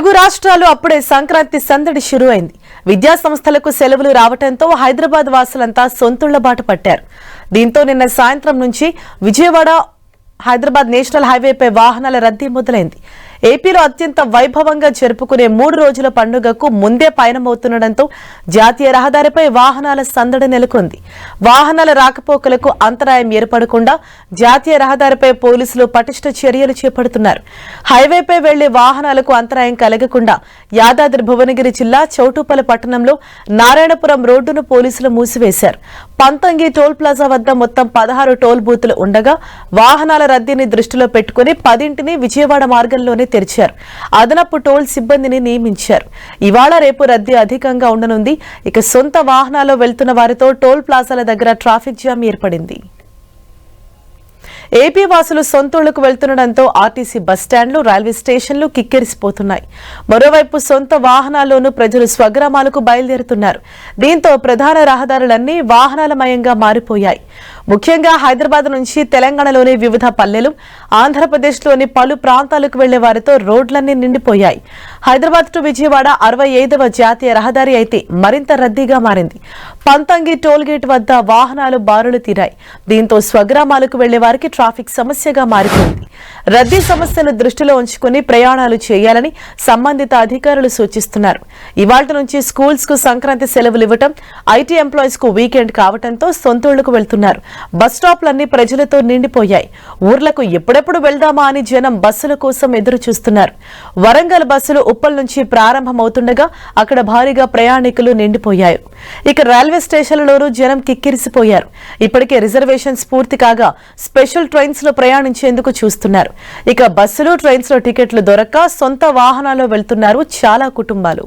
తెలుగు రాష్ట్రాలు అప్పుడే సంక్రాంతి సందడి షురు అయింది. విద్యా సంస్థలకు సెలవులు రావడంతో హైదరాబాద్ వాసులంతా సొంతుళ్ల బాట పట్టారు. దీంతో నిన్న సాయంత్రం నుంచి విజయవాడ హైదరాబాద్ నేషనల్ హైవేపై వాహనాల రద్దీ మొదలైంది. ఏపీలో అత్యంత వైభవంగా జరుపుకునే 3 రోజుల పండుగకు ముందే పయనమవుతుండటంతో జాతీయ రహదారిపై వాహనాల సందడి నెలకొంది. వాహనాల రాకపోకలకు అంతరాయం ఏర్పడకుండా జాతీయ రహదారిపై పోలీసులు పటిష్ట చర్యలు చేపడుతున్నారు. హైవేపై వెళ్లే వాహనాలకు అంతరాయం కలగకుండా యాదాద్రి భువనగిరి జిల్లా చౌటుప్పల పట్టణంలో నారాయణపురం రోడ్డును పోలీసులు మూసివేశారు. పంతంగి టోల్ ప్లాజా వద్ద మొత్తం 16 టోల్ బూతులు ఉండగా వాహనాల రద్దీని దృష్టిలో పెట్టుకుని 10ంటిని విజయవాడ మార్గంలోనే తెరిచారు. అదనపు టోల్ సిబ్బందిని నియమించారు. ఇవాళ రేపు రద్దీ అధికంగా ఉండనుంది. ఇక సొంత వాహనాల్లో వెళ్తున్న వారితో టోల్ ప్లాజాల దగ్గర ట్రాఫిక్ జామ్ ఏర్పడింది. ఏపీ వాసులు సొంతూళ్లకు వెళ్తుండటంతో ఆర్టీసీ బస్టాండ్లు, రైల్వే స్టేషన్లు కిక్కిరిసిపోతున్నాయి. మరోవైపు సొంత వాహనాల్లోనూ ప్రజలు స్వగ్రామాలకు బయలుదేరుతున్నారు. దీంతో ప్రధాన రహదారులన్నీ వాహనాలమయంగా మారిపోయాయి. ముఖ్యంగా హైదరాబాద్ నుంచి తెలంగాణలోని వివిధ పల్లెలు, ఆంధ్రప్రదేశ్లోని పలు ప్రాంతాలకు వెళ్లే వారితో రోడ్లన్నీ నిండిపోయాయి. హైదరాబాద్ టు విజయవాడ 65వ జాతీయ రహదారి అయితే మరింత రద్దీగా మారింది. పంతంగి టోల్ గేట్ వద్ద వాహనాలు బారులు తీరాయి. దీంతో స్వగ్రామాలకు వెళ్లే వారికి ట్రాఫిక్ సమస్యగా మారిపోయింది. రద్దీ సమస్యను దృష్టిలో ఉంచుకుని ప్రయాణాలు చేయాలని సంబంధిత అధికారులు సూచిస్తున్నారు. ఇవాళ్టి నుంచి స్కూల్స్ కు సంక్రాంతి సెలవులు ఇవ్వటం, ఐటీ ఎంప్లాయీస్ కు వీకెండ్ కావడంతో సొంతూళ్లకు వెళ్తున్నారు. బస్ స్టాప్లన్నీ ప్రజలతో నిండిపోయాయి. ఊర్లకు ఎప్పుడెప్పుడు వెళ్దామా అని జనం బస్సుల కోసం ఎదురు చూస్తున్నారు. వరంగల్ బస్సులు ఉప్పల్ నుంచి ప్రారంభమవుతుండగా అక్కడ భారీగా ప్రయాణికులు నిండిపోయారు. ఇక రైల్వే స్టేషన్లలోనూ జనం కిక్కిరిసిపోయారు. ఇప్పటికే రిజర్వేషన్స్ పూర్తి కాగా స్పెషల్ ట్రైన్స్ లో ప్రయాణించేందుకు చూస్తున్నారు. ఇక బస్సులు, ట్రైన్స్ లో టికెట్లు దొరక్క సొంత వాహనాల్లో వెళ్తున్నారు చాలా కుటుంబాలు.